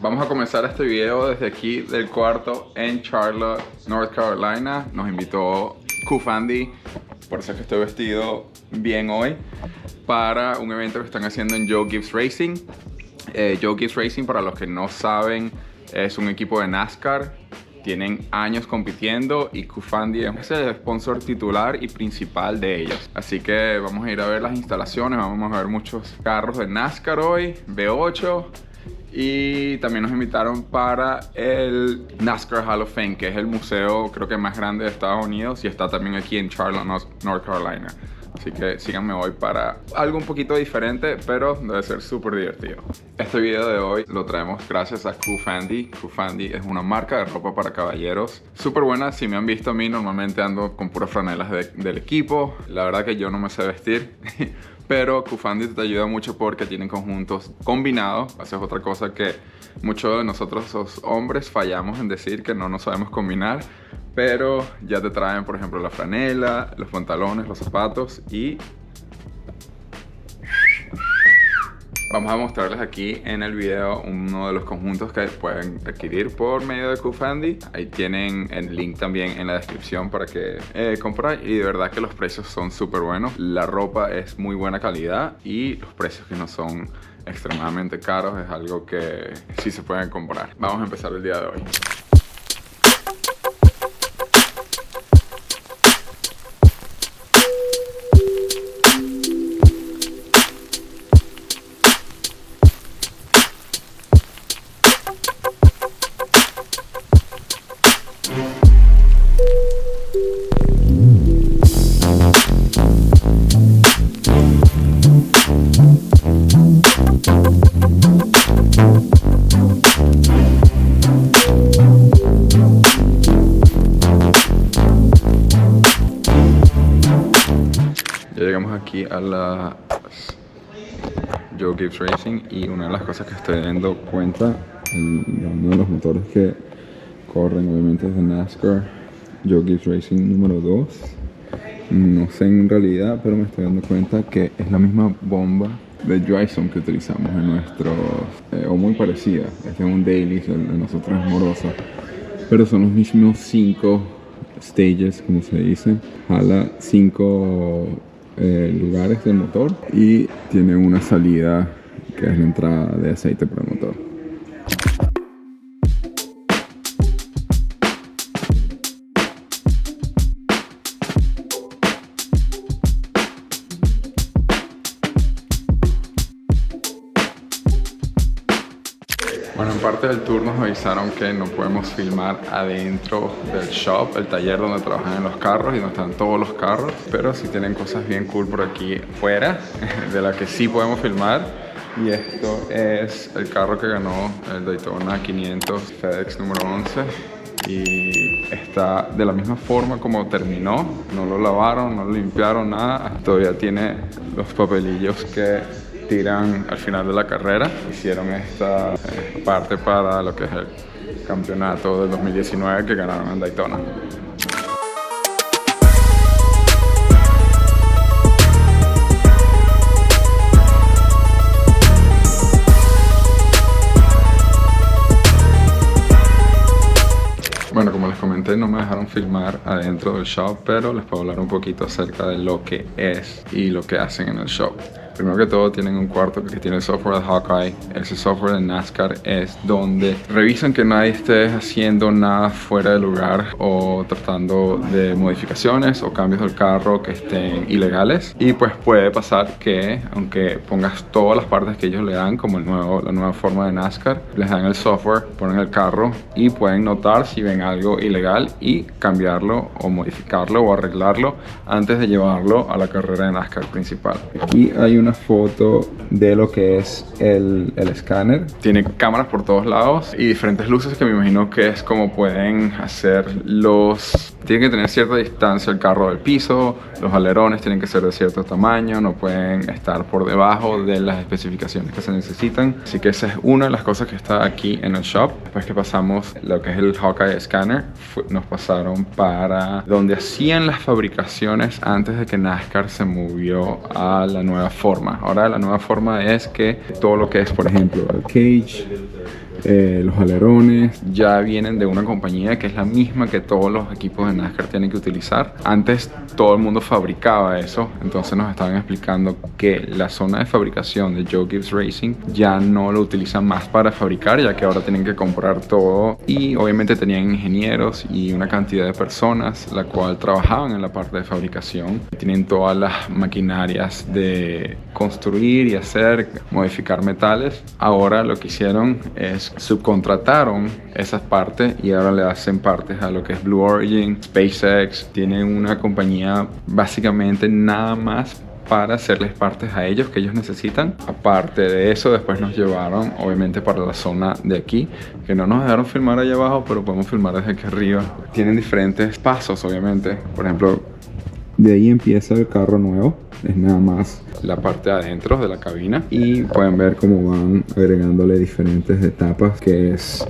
Vamos a comenzar este video desde aquí del cuarto en Charlotte, North Carolina. Nos invitó Kufandi, por eso es que estoy vestido bien hoy, para un evento que están haciendo en Joe Gibbs Racing. Joe Gibbs Racing, para los que no saben, es un equipo de NASCAR. Tienen años compitiendo y Kufandi es el sponsor titular y principal de ellos. Así que vamos a ir a ver las instalaciones, vamos a ver muchos carros de NASCAR hoy, V8. Y también nos invitaron para el NASCAR Hall of Fame, que es el museo creo que más grande de Estados Unidos y está también aquí en Charlotte, North Carolina. Así que síganme hoy para algo un poquito diferente, pero debe ser súper divertido. Este video de hoy lo traemos gracias a Kufandi. Kufandi es una marca de ropa para caballeros súper buena. Si me han visto a mí, normalmente ando con puras franelas del equipo. La verdad que yo no me sé vestir. Pero Kufandi te ayuda mucho porque tienen conjuntos combinados. Esa es otra cosa que muchos de nosotros los hombres fallamos en decir, que no nos sabemos combinar. Pero ya te traen, por ejemplo, la franela, los pantalones, los zapatos y... Vamos a mostrarles aquí en el video uno de los conjuntos que pueden adquirir por medio de Kufandi. Ahí tienen el link también en la descripción para que compren. Y de verdad que los precios son súper buenos. La ropa es muy buena calidad y los precios que no son extremadamente caros es algo que sí se pueden comprar. Vamos a empezar el día de hoy. Ya llegamos aquí a la Joe Gibbs Racing y una de las cosas que estoy dando cuenta, uno de los motores que corren obviamente es de NASCAR, Joe Gibbs Racing número 2. No sé en realidad, pero me estoy dando cuenta que es la misma bomba de Dryson que utilizamos en nuestros, o muy parecida. Este es un Daily, el de nosotros es moroso, pero son los mismos 5 stages, como se dice. Jala 5 lugares del motor y tiene una salida que es la entrada de aceite para el motor. Bueno, en parte del tour nos avisaron que no podemos filmar adentro del shop, el taller donde trabajan en los carros y donde están todos los carros, pero sí tienen cosas bien cool por aquí afuera, de las que sí podemos filmar. Y esto es el carro que ganó el Daytona 500 FedEx número 11 y está de la misma forma como terminó. No lo lavaron, no lo limpiaron, nada. Todavía tiene los papelillos que tiran al final de la carrera. Hicieron esta parte para lo que es el campeonato del 2019 que ganaron en Daytona. Bueno, como les comenté, no me dejaron filmar adentro del shop, pero les puedo hablar un poquito acerca de lo que es y lo que hacen en el shop. Primero que todo, tienen un cuarto que tiene el software de Hawkeye. Ese software de NASCAR es donde revisan que nadie esté haciendo nada fuera de lugar o tratando de modificaciones o cambios del carro que estén ilegales. Y pues puede pasar que, aunque pongas todas las partes que ellos le dan, como la nueva forma de NASCAR, les dan el software, ponen el carro y pueden notar si ven algo ilegal y cambiarlo o modificarlo o arreglarlo antes de llevarlo a la carrera de NASCAR principal. Aquí hay una foto de lo que es el escáner. Tiene cámaras por todos lados y diferentes luces que me imagino que es como pueden hacer los... Tiene que tener cierta distancia el carro del piso, los alerones tienen que ser de cierto tamaño, no pueden estar por debajo de las especificaciones que se necesitan. Así que esa es una de las cosas que está aquí en el shop. Después que pasamos lo que es el Hawkeye Scanner, nos pasaron para donde hacían las fabricaciones antes de que NASCAR se movió a la nueva forma. Ahora la nueva forma es que todo lo que es, por ejemplo, el cage, Los alerones ya vienen de una compañía que es la misma que todos los equipos de NASCAR tienen que utilizar. Antes todo el mundo fabricaba eso, entonces nos estaban explicando que la zona de fabricación de Joe Gibbs Racing ya no lo utilizan más para fabricar, ya que ahora tienen que comprar todo, y obviamente tenían ingenieros y una cantidad de personas la cual trabajaban en la parte de fabricación. Tienen todas las maquinarias de construir y hacer, modificar metales. Ahora lo que hicieron es subcontrataron esas partes y ahora le hacen partes a lo que es Blue Origin, SpaceX. Tienen una compañía básicamente nada más para hacerles partes a ellos que ellos necesitan. Aparte de eso, después nos llevaron obviamente para la zona de aquí, que no nos dejaron filmar allá abajo, pero podemos filmar desde aquí arriba. Tienen diferentes pasos obviamente. Por ejemplo, de ahí empieza el carro nuevo, es nada más la parte de adentro de la cabina, y pueden ver cómo van agregándole diferentes etapas, que es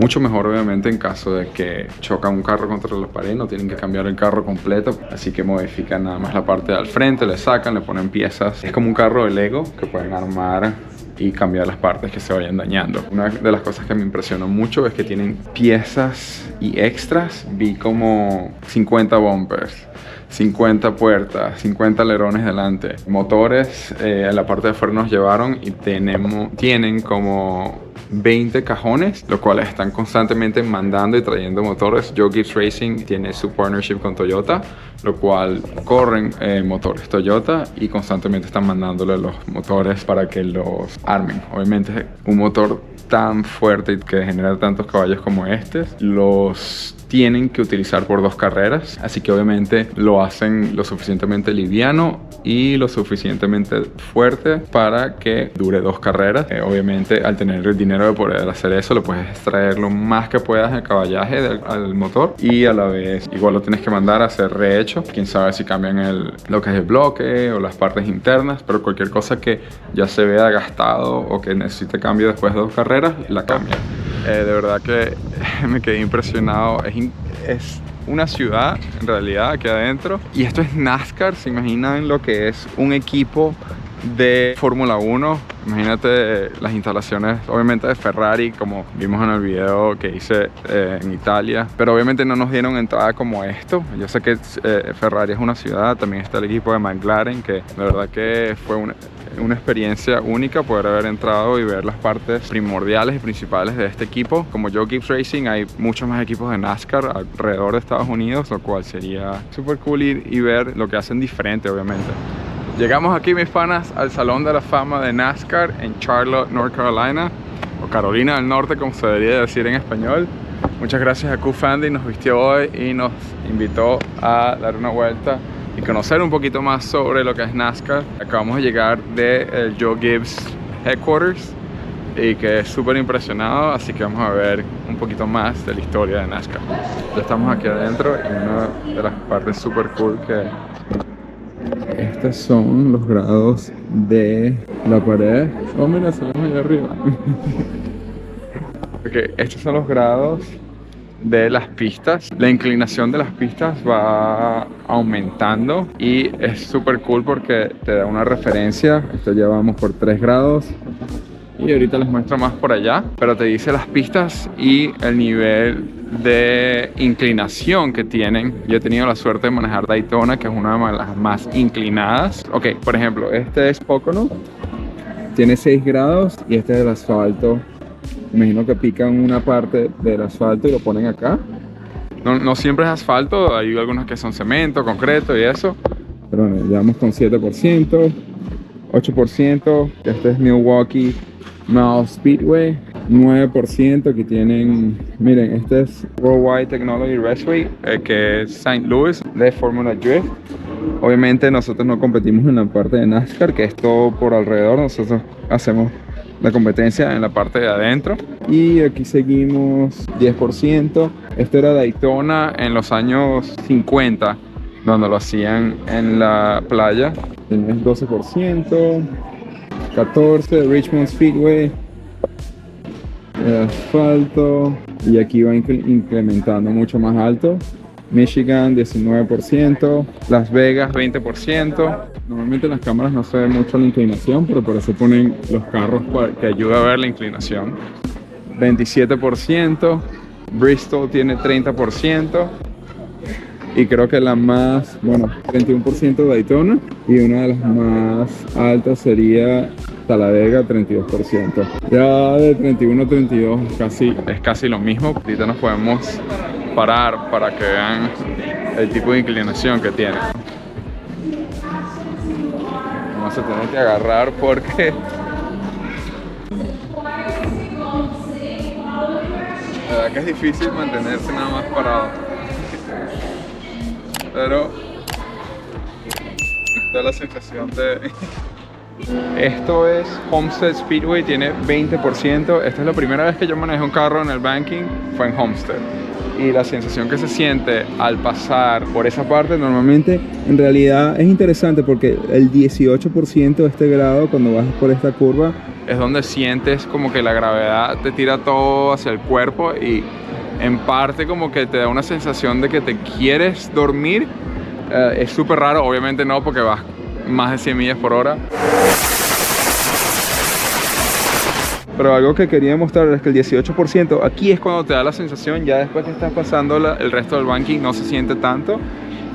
mucho mejor obviamente en caso de que choca un carro contra la pared, no tienen que cambiar el carro completo, así que modifican nada más la parte de al frente, le sacan, le ponen piezas. Es como un carro de Lego que pueden armar y cambiar las partes que se vayan dañando. Una de las cosas que me impresionó mucho es que tienen piezas y extras. Vi como 50 bumpers, 50 puertas, 50 alerones delante, motores. En la parte de afuera nos llevaron y tienen como 20 cajones, los cuales están constantemente mandando y trayendo motores. Joe Gibbs Racing tiene su partnership con Toyota, lo cual corren motores Toyota y constantemente están mandándole los motores para que los armen. Obviamente un motor tan fuerte y que genera tantos caballos como este, los tienen que utilizar por 2 carreras, así que obviamente lo hacen lo suficientemente liviano y lo suficientemente fuerte para que dure 2 carreras. Obviamente al tener el dinero de poder hacer eso, lo puedes extraer lo más que puedas el caballaje al motor, y a la vez igual lo tienes que mandar a hacer rehecho. Quién sabe si cambian lo que es el bloque o las partes internas, pero cualquier cosa que ya se vea gastado o que necesite cambio después de 2 carreras, la cambian. De verdad que me quedé impresionado. Es una ciudad en realidad aquí adentro, y esto es NASCAR. Se imaginan lo que es un equipo de Fórmula 1. Imagínate las instalaciones obviamente de Ferrari, como vimos en el video que hice en Italia, pero obviamente no nos dieron entrada como esto. Yo sé que Ferrari es una ciudad, también está el equipo de McLaren, que la verdad que fue una experiencia única poder haber entrado y ver las partes primordiales y principales de este equipo. Como Joe Gibbs Racing, hay muchos más equipos de NASCAR alrededor de Estados Unidos, lo cual sería súper cool ir y ver lo que hacen diferente obviamente. Llegamos aquí, mis panas, al Salón de la Fama de NASCAR en Charlotte, North Carolina, o Carolina del Norte, como se debería decir en español. Muchas gracias a Q-Fandy, nos vistió hoy y nos invitó a dar una vuelta y conocer un poquito más sobre lo que es NASCAR. Acabamos de llegar del Joe Gibbs Headquarters y quedé súper impresionado, así que vamos a ver un poquito más de la historia de NASCAR. Ya estamos aquí adentro y una de las partes súper cool que... Estos son los grados de la pared. Oh, mira, salimos allá arriba. Ok, estos son los grados de las pistas. La inclinación de las pistas va aumentando y es súper cool porque te da una referencia. Esto ya vamos por 3 grados. Y ahorita les muestro más por allá, pero te dice las pistas y el nivel de inclinación que tienen. Yo he tenido la suerte de manejar Daytona, que es una de las más inclinadas. Ok, por ejemplo, este es Pocono, tiene 6 grados y este es el asfalto. Imagino que pican una parte del asfalto y lo ponen acá. No siempre es asfalto, hay algunos que son cemento, concreto y eso. Pero bueno, llevamos con 7%, 8%. Este es Milwaukee Mile Speedway, 9%. Aquí tienen, miren, este es Worldwide Technology Raceway, que es St. Louis de Formula Drift. Obviamente nosotros no competimos en la parte de NASCAR, que es todo por alrededor. Nosotros hacemos la competencia en la parte de adentro. Y aquí seguimos 10%. Esto era Daytona en los años 50, donde lo hacían en la playa. Tienes 12%. 14, Richmond Speedway, el asfalto, y aquí va incrementando mucho más alto. Michigan 19%, Las Vegas 20%. Normalmente en las cámaras no se ve mucho la inclinación, pero por eso ponen los carros que ayuda a ver la inclinación. 27%, Bristol tiene 30%. Y creo que la más, bueno, 31% Daytona, y una de las más altas sería Talladega, 32%. Ya de 31 a 32 es casi lo mismo. Ahorita nos podemos parar para que vean el tipo de inclinación que tiene. Vamos a tener que agarrar porque la verdad que es difícil mantenerse nada más parado. Pero esta es la sensación de... Esto es Homestead Speedway, tiene 20%. Esta es la primera vez que yo manejé un carro en el banking, fue en Homestead. Y la sensación que se siente al pasar por esa parte, normalmente, en realidad es interesante porque el 18% de este grado, cuando vas por esta curva, es donde sientes como que la gravedad te tira todo hacia el cuerpo y en parte como que te da una sensación de que te quieres dormir. Es súper raro, obviamente no, porque vas más de 100 millas por hora. Pero algo que quería mostrar es que el 18% aquí es cuando te da la sensación, ya después que estás pasando el resto del banking no se siente tanto.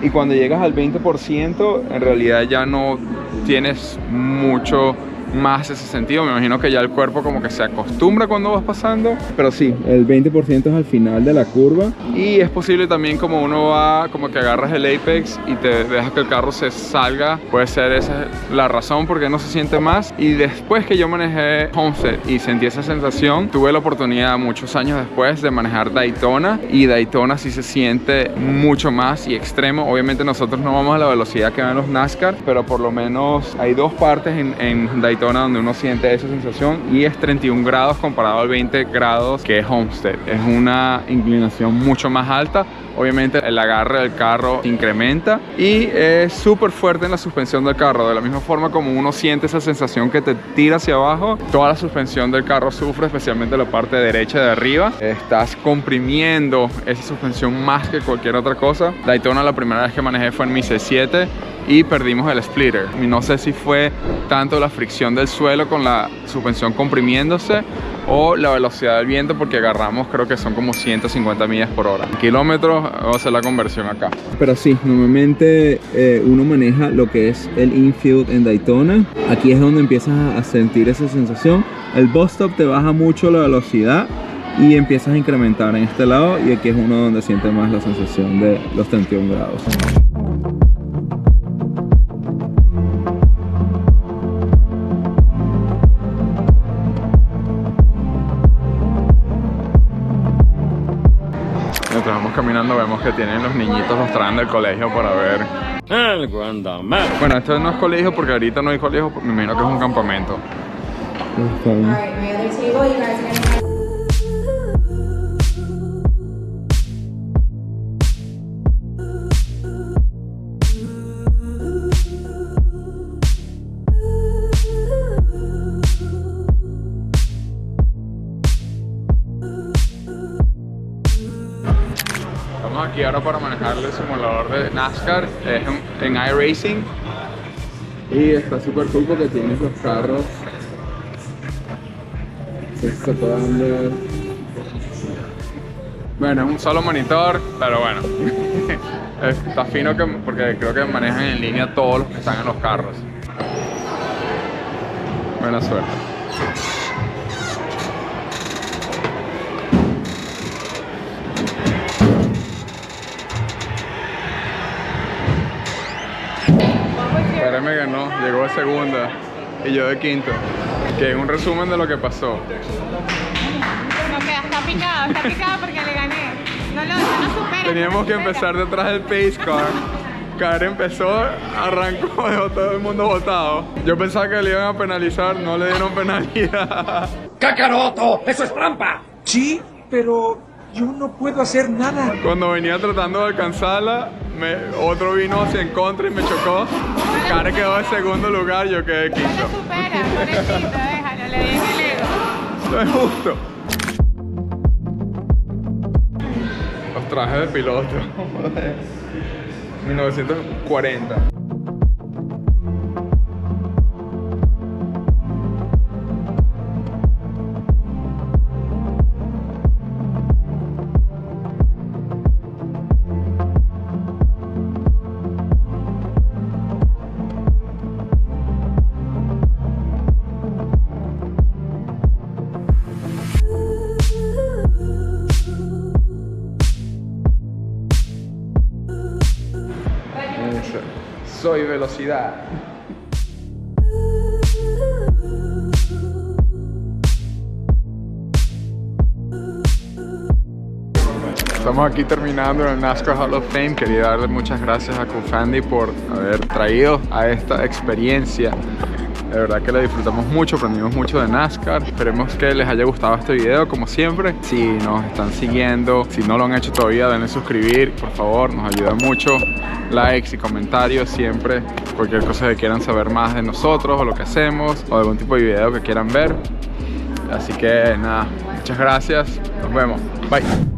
Y cuando llegas al 20%, en realidad ya no tienes mucho más ese sentido. Me imagino que ya el cuerpo como que se acostumbra cuando vas pasando, pero sí, el 20% es al final de la curva. Y es posible también, como uno va, como que agarras el apex y te dejas que el carro se salga, puede ser esa la razón por qué no se siente más. Y después que yo manejé Homestead y sentí esa sensación, tuve la oportunidad muchos años después de manejar Daytona, y Daytona sí se siente mucho más y extremo. Obviamente nosotros no vamos a la velocidad que van los NASCAR, pero por lo menos hay dos partes en Daytona donde uno siente esa sensación, y es 31 grados comparado al 20 grados que es Homestead. Es una inclinación mucho más alta. Obviamente el agarre del carro incrementa y es súper fuerte en la suspensión del carro. De la misma forma como uno siente esa sensación que te tira hacia abajo, toda la suspensión del carro sufre, especialmente la parte derecha de arriba. Estás comprimiendo esa suspensión más que cualquier otra cosa. Daytona, la primera vez que manejé fue en mi C7 y perdimos el splitter. Y no sé si fue tanto la fricción del suelo con la suspensión comprimiéndose o la velocidad del viento, porque agarramos, creo que son como 150 millas por hora. En kilómetros, vamos a hacer la conversión acá. Pero sí, normalmente uno maneja lo que es el infield en Daytona. Aquí es donde empiezas a sentir esa sensación. El bus stop te baja mucho la velocidad y empiezas a incrementar en este lado, y aquí es uno donde sientes más la sensación de los 31 grados. Mientras vamos caminando vemos que tienen los niñitos, los traen del colegio para ver. Bueno, esto no es colegio porque ahorita no hay colegio, me imagino que es un campamento. Estamos aquí ahora para manejar el simulador de NASCAR, es en iRacing, y está súper cool porque tienes los carros. Se pueden ver. Bueno, es un solo monitor, pero bueno, está fino porque creo que manejan en línea todos los que están en los carros. Buena suerte. Espérame que no, llegó de segunda y yo de quinto. Que es un resumen de lo que pasó. No, que está picado porque le gané. No supera. Teníamos que empezar detrás del pace car. Car empezó, arrancó, dejó todo el mundo botado. Yo pensaba que le iban a penalizar, no le dieron penalidad. ¡Cacaroto! ¡Eso es trampa! Sí, pero yo no puedo hacer nada. Cuando venía tratando de alcanzarla, otro vino hacia en contra y me chocó. Karen quedó en segundo lugar, yo quedé quinto. No supera, pobrecito, déjalo, le di en el ego. No es justo. Los trajes de piloto. 1940. Soy velocidad. Estamos aquí terminando en el NASCAR Hall of Fame. Quería darle muchas gracias a Kufandi por haber traído a esta experiencia. De verdad que la disfrutamos mucho, aprendimos mucho de NASCAR. Esperemos que les haya gustado este video, como siempre. Si nos están siguiendo, si no lo han hecho todavía, denle suscribir, por favor, nos ayuda mucho. Likes y comentarios siempre, cualquier cosa que quieran saber más de nosotros o lo que hacemos, o algún tipo de video que quieran ver. Así que nada, muchas gracias, nos vemos, bye.